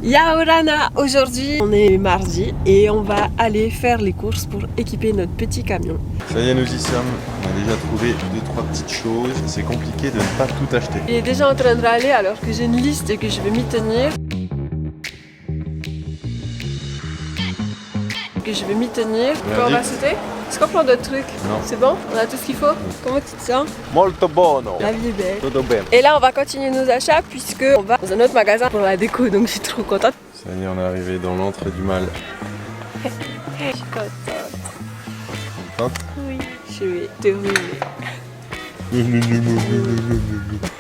Yaorana, aujourd'hui on est mardi et on va aller faire les courses pour équiper notre petit camion. Ça y est, nous y sommes. On a déjà trouvé 2-3 petites choses. C'est compliqué de ne pas tout acheter. Il est déjà en train de râler alors que j'ai une liste et que je vais m'y tenir. Quoi on va sauter? Est-ce qu'on prend d'autres trucs? Non. C'est bon? On a tout ce qu'il faut? Comment tu te sens? Molto buono. La vie est belle. Tutto bene. Et là on va continuer nos achats puisque on va dans un autre magasin pour la déco, donc je suis trop contente. Ça y est, on est arrivé dans l'antre du mal. Je suis contente. Contente? Oui, je vais te ruiner.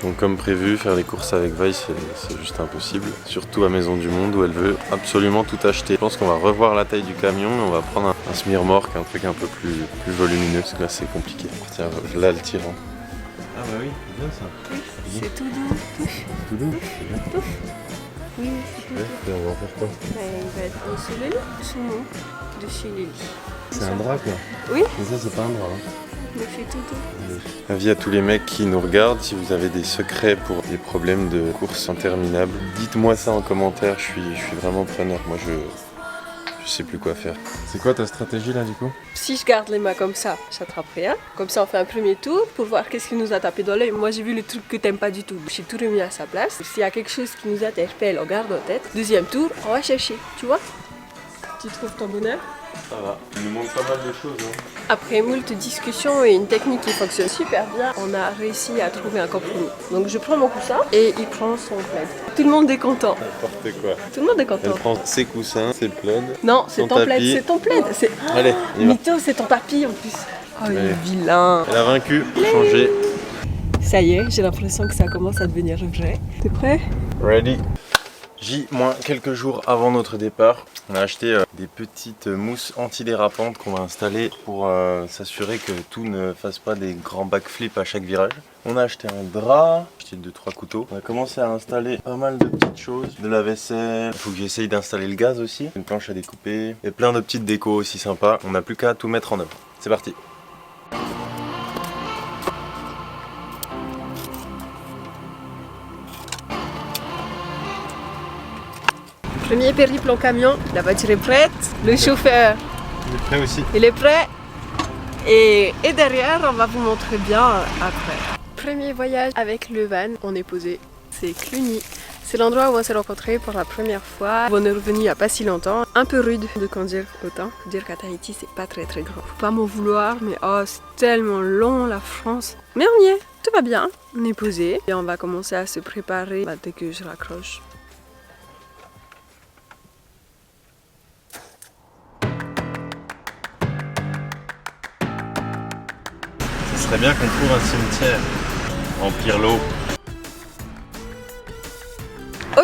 Donc comme prévu, faire les courses avec Vi c'est juste impossible. Surtout à Maison du Monde où elle veut absolument tout acheter. Je pense qu'on va revoir la taille du camion et on va prendre un semi-remorque, un truc un peu plus volumineux parce que là c'est compliqué. Tiens, là le tirant. Ah bah oui, c'est bien ça. C'est tout doux. Tout doux, c'est bien. Oui, c'est tout doux. Et on va en faire quoi? Il va être sous le lit, sous nous, dessus le lit. C'est un drap quoi. Oui. Mais ça c'est pas un drap. Hein. Mais c'est tout doux. Avis à tous les mecs qui nous regardent, si vous avez des secrets pour des problèmes de courses interminables, dites-moi ça en commentaire, je suis vraiment preneur. Moi je sais plus quoi faire. C'est quoi ta stratégie là du coup? Si je garde les mains comme ça, j'attrape rien. Comme ça on fait un premier tour pour voir qu'est-ce qui nous a tapé dans l'œil. Moi j'ai vu le truc que t'aimes pas du tout. J'ai tout remis à sa place. S'il y a quelque chose qui nous interpelle, on garde en tête. Deuxième tour, on va chercher, tu vois? Tu trouves ton bonheur? Ça va. Il nous manque pas mal de choses. Hein. Après moult discussions et une technique qui fonctionne super bien, on a réussi à trouver un compromis. Donc je prends mon coussin et il prend son plaid. Tout le monde est content. N'importe quoi. Tout le monde est Elle content. prend ses coussins, ses plaids. Non, c'est son ton plaid, tapis. c'est ton plaid. C'est... Allez, on y va. Mytho, c'est ton tapis en plus. Oh, il est Allez. vilain. Elle a vaincu, changé. Ça y est, j'ai l'impression que ça commence à devenir vrai. T'es prêt? Ready. Quelques jours avant notre départ, on a acheté des petites mousses antidérapantes qu'on va installer pour s'assurer que tout ne fasse pas des grands backflips à chaque virage. On a acheté un drap, acheté 2-3 couteaux. On a commencé à installer pas mal de petites choses, de la vaisselle. Il faut que j'essaye d'installer le gaz aussi, une planche à découper et plein de petites décos aussi sympas. On n'a plus qu'à tout mettre en œuvre. C'est parti. Premier périple en camion, la voiture est prête, le chauffeur Il est prêt aussi. il est prêt et derrière on va vous montrer bien après. Premier voyage avec le van, on est posé, c'est Cluny. C'est l'endroit où on s'est rencontrés pour la première fois. On est revenu il n'y a pas si longtemps. Un peu rude de conduire autant. Faut dire qu'à Tahiti c'est pas très grand. Faut pas m'en vouloir mais oh c'est tellement long la France. Mais on y est, tout va bien. On est posé et on va commencer à se préparer dès que je raccroche. Ce serait bien qu'on trouve un cimetière, remplir l'eau.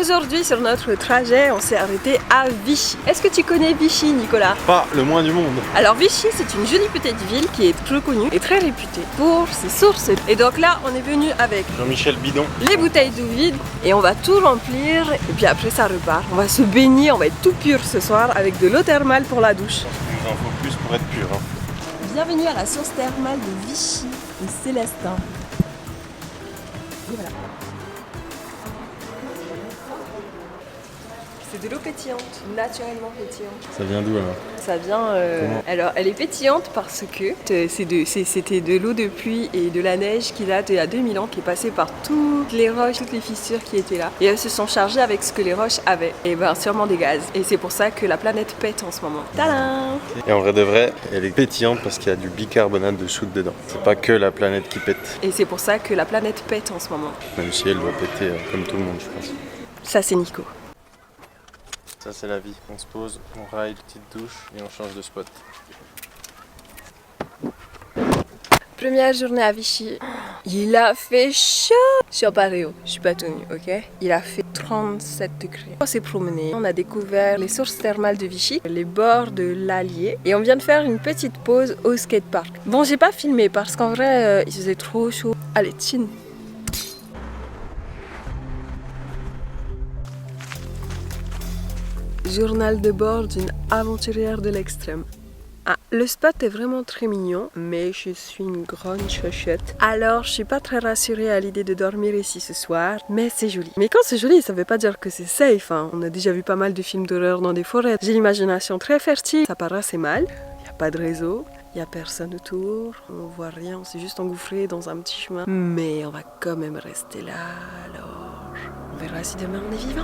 Aujourd'hui sur notre trajet, on s'est arrêté à Vichy. Est-ce que tu connais Vichy, Nicolas? Pas le moins du monde. Alors Vichy, c'est une jolie petite ville qui est reconnue et très réputée pour ses sources. Et donc là, on est venu avec Jean-Michel Bidon. les bouteilles d'eau vide et on va tout remplir et puis après ça repart. On va se baigner, on va être tout pur ce soir avec de l'eau thermale pour la douche. Il nous en faut plus pour être pur. Hein. Bienvenue à la source thermale de Vichy et Célestin. Et voilà. C'est de l'eau pétillante, naturellement pétillante. Ça vient d'où alors? Ça vient... alors, elle est pétillante parce que c'était de l'eau de pluie et de la neige qui date il y a 2000 ans, qui est passée par toutes les roches, toutes les fissures qui étaient là. Et elles se sont chargées avec ce que les roches avaient. Et ben, sûrement des gaz. Et c'est pour ça que la planète pète en ce moment. Tadam! Et en vrai de vrai, elle est pétillante parce qu'il y a du bicarbonate de soude dedans. C'est pas que la planète qui pète. Et c'est pour ça que la planète pète en ce moment. Même si elle doit péter comme tout le monde, je pense. Ça, c'est Nico. Ça c'est la vie. On se pose, on raille, petite douche et on change de spot. Première journée à Vichy. Il a fait chaud. Je suis en paréo, je suis pas tenue, ok? Il a fait 37 degrés. On s'est promené, on a découvert les sources thermales de Vichy, les bords de l'Allier et on vient de faire une petite pause au skatepark. Bon, j'ai pas filmé parce qu'en vrai, il faisait trop chaud. Allez, chin. Journal de bord d'une aventurière de l'extrême. Ah, Le spot est vraiment très mignon, mais je suis une grande chochotte. Alors, je suis pas très rassurée à l'idée de dormir ici ce soir, mais c'est joli. Mais quand c'est joli, ça veut pas dire que c'est safe, hein. On a déjà vu pas mal de films d'horreur dans des forêts. J'ai l'imagination très fertile, ça part assez mal. Y a pas de réseau, y a personne autour, on voit rien, on s'est juste engouffré dans un petit chemin. Mais on va quand même rester là, alors on verra si demain on est vivant.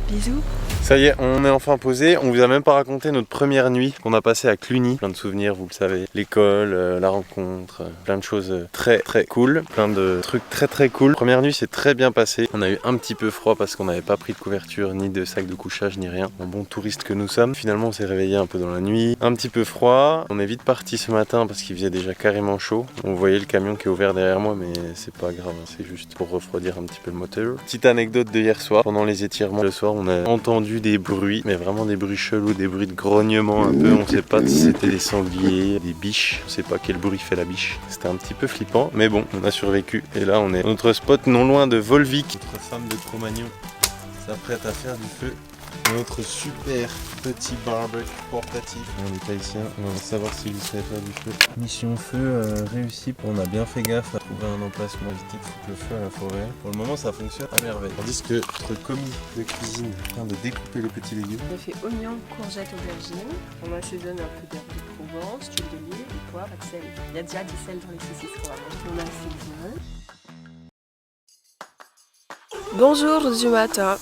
Bisous. Ça y est, on est enfin posé. On vous a même pas raconté notre première nuit qu'on a passée à Cluny. Plein de souvenirs, vous le savez. L'école, la rencontre, plein de choses très cool. Plein de trucs très cool. Première nuit s'est très bien passée. On a eu un petit peu froid parce qu'on n'avait pas pris de couverture, ni de sac de couchage, ni rien. Un bon touriste que nous sommes. Finalement, on s'est réveillé un peu dans la nuit. Un petit peu froid. On est vite parti ce matin parce qu'il faisait déjà carrément chaud. On voyait le camion qui est ouvert derrière moi, mais c'est pas grave. C'est juste pour refroidir un petit peu le moteur. Petite anecdote de hier soir. Pendant les étirements, le soir, on a entendu des bruits, mais vraiment des bruits chelous, des bruits de grognement un peu. On sait pas si c'était des sangliers, des biches. On sait pas quel bruit fait la biche. C'était un petit peu flippant, mais bon, on a survécu. Et là, on est à notre spot non loin de Volvic. Notre femme de Cro-Magnon s'apprête à faire du feu. Notre super petit barbecue portatif. On est pas ici, on va savoir s'il sait faire du feu. Mission feu réussie. On a bien fait gaffe à trouver un emplacement, éviter de foutre le feu à la forêt. Pour le moment, ça fonctionne à merveille. Tandis que notre commis de cuisine est en train de découper les petits légumes. On a fait oignons, courgettes, aubergines. On assaisonne un peu d'herbe de Provence, d'huile d'olive, du poivre, de sel. Il y a déjà du sel dans les saucisses qu'on va manger. On assaisonne. Bonjour du matin.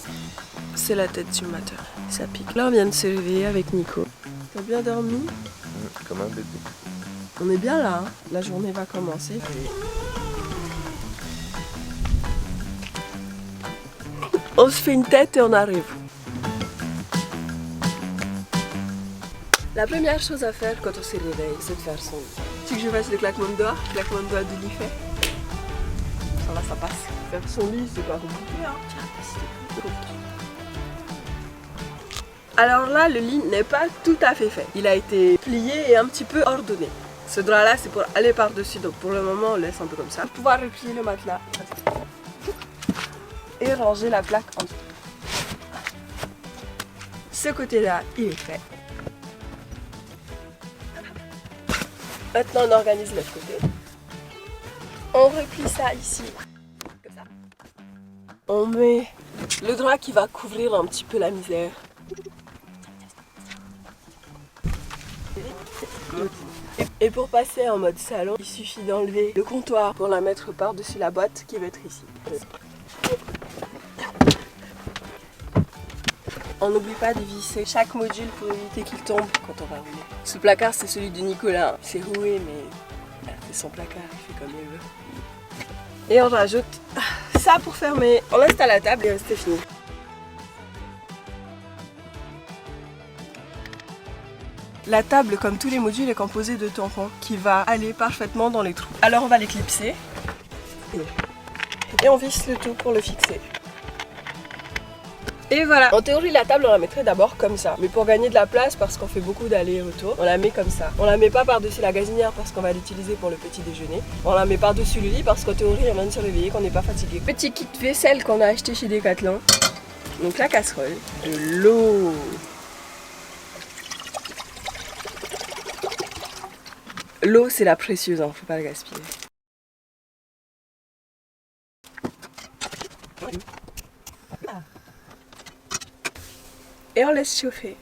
C'est la tête du matin, ça pique. Là on vient de se réveiller avec Nico. T'as bien dormi? Comme un bébé. On est bien là, hein. La journée va commencer. On se fait une tête et on arrive. La première chose à faire quand on se réveille, c'est de faire son lit. Tu veux que je fasse le claquement de doigts? Le claquement de doigts du lit fait. Ça va, ça passe. Faire son lit, c'est pas compliqué, hein. Tiens, c'est compliqué. Alors là, le lit n'est pas tout à fait fait. Il a été plié et un petit peu ordonné. Ce drap-là, c'est pour aller par-dessus. Donc pour le moment, on laisse un peu comme ça. Pour pouvoir replier le matelas. Et ranger la plaque en dessous. Ce côté-là, il est fait. Maintenant, on organise l'autre côté. On replie ça ici. Comme ça. On met le drap qui va couvrir un petit peu la misère. Et pour passer en mode salon, il suffit d'enlever le comptoir pour la mettre par-dessus la boîte qui va être ici. On n'oublie pas de visser chaque module pour éviter qu'il tombe quand on va rouler. Ce placard, c'est celui de Nicolas. C'est roué, mais c'est son placard, il fait comme il veut. Et on rajoute ça pour fermer. On installe la table et c'est fini. La table, comme tous les modules, est composée de tampons qui va aller parfaitement dans les trous. Alors on va les clipser et on visse le tout pour le fixer. Et voilà. En théorie, la table, on la mettrait d'abord comme ça. Mais pour gagner de la place, parce qu'on fait beaucoup d'allers-retours, on la met comme ça. On la met pas par-dessus la gazinière parce qu'on va l'utiliser pour le petit déjeuner. On la met par-dessus le lit parce qu'en théorie, on vient de se réveiller, qu'on n'est pas fatigué. Petit kit vaisselle qu'on a acheté chez Decathlon. Donc la casserole, de l'eau. L'eau, c'est la précieuse, hein, faut pas la gaspiller. Et on laisse chauffer.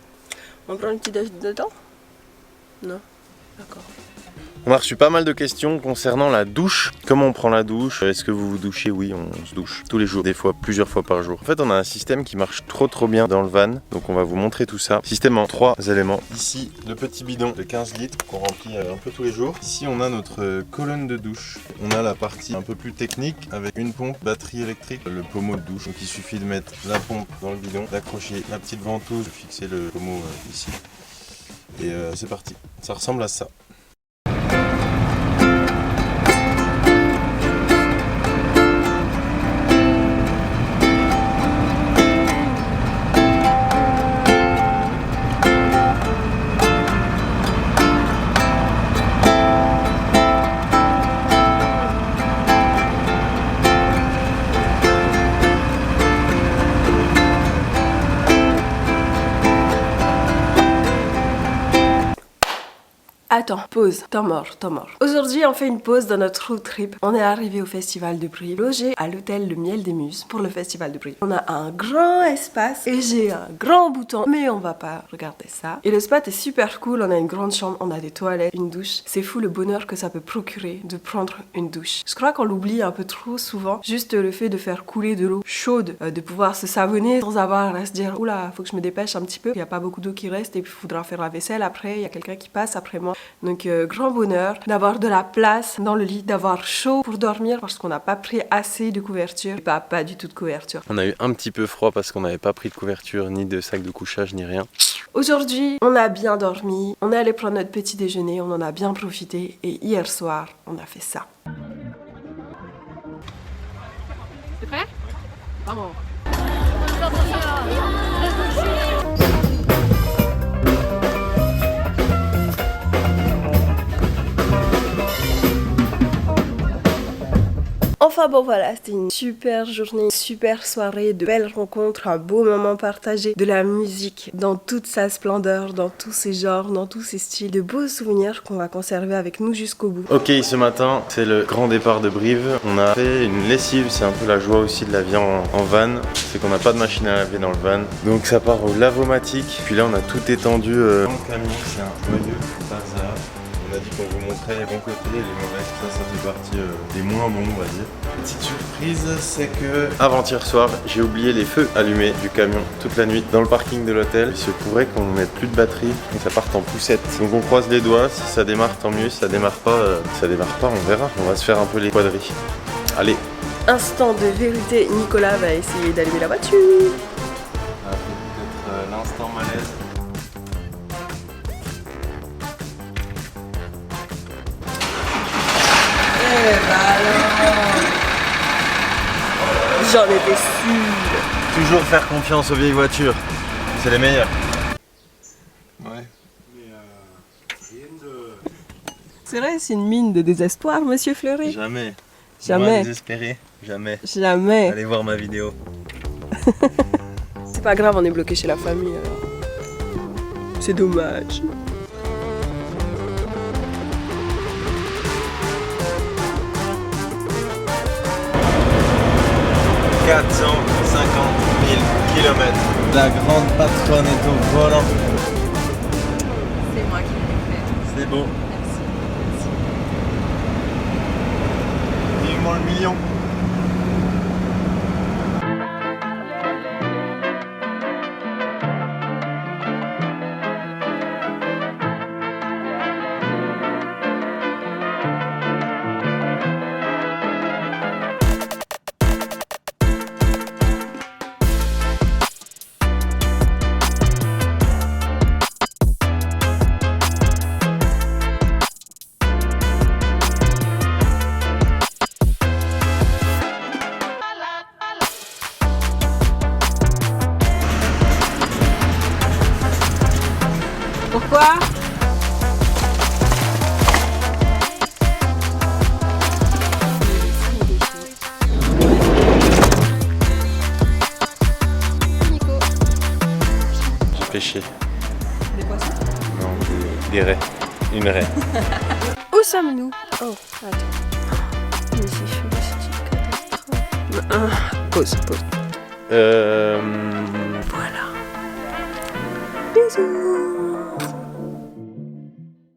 On prend une petite dose dedans? Non? D'accord. On a reçu pas mal de questions concernant la douche. Comment on prend la douche? Est-ce que vous vous douchez? Oui, on se douche tous les jours, des fois plusieurs fois par jour. En fait, on a un système qui marche trop bien dans le van. Donc on va vous montrer tout ça. Système en 3 éléments. Ici, le petit bidon de 15 litres qu'on remplit un peu tous les jours. Ici, on a notre colonne de douche. On a la partie un peu plus technique avec une pompe, batterie électrique, le pommeau de douche. Donc il suffit de mettre la pompe dans le bidon, d'accrocher la petite ventouse, de fixer le pommeau ici. Et c'est parti. Ça ressemble à ça. Attends, pause, temps mort. Aujourd'hui, on fait une pause dans notre road trip. On est arrivé au festival de Brive, logé à l'hôtel Le Miel des Muses pour le festival de Brive. On a un grand espace et j'ai un grand bouton, mais on va pas regarder ça. Et le spot est super cool, on a une grande chambre, on a des toilettes, une douche. C'est fou le bonheur que ça peut procurer de prendre une douche. Je crois qu'on l'oublie un peu trop souvent, juste le fait de faire couler de l'eau chaude, de pouvoir se savonner sans avoir à se dire oula, faut que je me dépêche un petit peu, il n'y a pas beaucoup d'eau qui reste et puis il faudra faire la vaisselle après, il y a quelqu'un qui passe après moi. Donc grand bonheur d'avoir de la place dans le lit, d'avoir chaud pour dormir parce qu'on n'a pas pris assez de couverture, et pas du tout de couverture. On a eu un petit peu froid parce qu'on n'avait pas pris de couverture, ni de sac de couchage, ni rien. Aujourd'hui, on a bien dormi, on est allé prendre notre petit déjeuner, on en a bien profité et hier soir, on a fait ça. T'es prêt? Vamos. Enfin bon voilà, c'était une super journée, une super soirée, de belles rencontres, un beau moment partagé, de la musique dans toute sa splendeur, dans tous ses genres, dans tous ses styles, de beaux souvenirs qu'on va conserver avec nous jusqu'au bout. Ok, ce matin, c'est le grand départ de Brive. On a fait une lessive, c'est un peu la joie aussi de la vie en van, c'est qu'on n'a pas de machine à laver dans le van. Donc ça part au lavomatique, puis là on a tout étendu dans le camion, c'est un joyeux bazar. On a dit qu'on vous montrait les bons côtés et les mauvais, ça fait partie des moins bons on va dire. Petite surprise, c'est que avant-hier soir, j'ai oublié les feux allumés du camion toute la nuit dans le parking de l'hôtel. Il se pourrait qu'on mette plus de batterie et que ça parte en poussette. Donc on croise les doigts, si ça démarre tant mieux, si ça démarre pas, on verra. On va se faire un peu les quadrilles. Allez. Instant de vérité, Nicolas va essayer d'allumer la voiture. Ça fait peut-être l'instant malaise. J'en étais sûre. Toujours faire confiance aux vieilles voitures, c'est les meilleures. Ouais. C'est vrai, c'est une mine de désespoir, monsieur Fleury. Jamais. Jamais. Moi, désespéré, jamais. Jamais. Allez voir ma vidéo. C'est pas grave, on est bloqué chez la famille alors. C'est dommage. « 450 000 km. La grande patronne est au volant. C'est moi qui l'ai fait. C'est beau. Merci. Vivement le million. Pourquoi? Nico. J'ai pêché. Des poissons? Non, des raies. Une raie. Où sommes-nous? Oh, attends. Mais c'est chaud, c'est une catastrophe. Pause. Voilà. Bisous.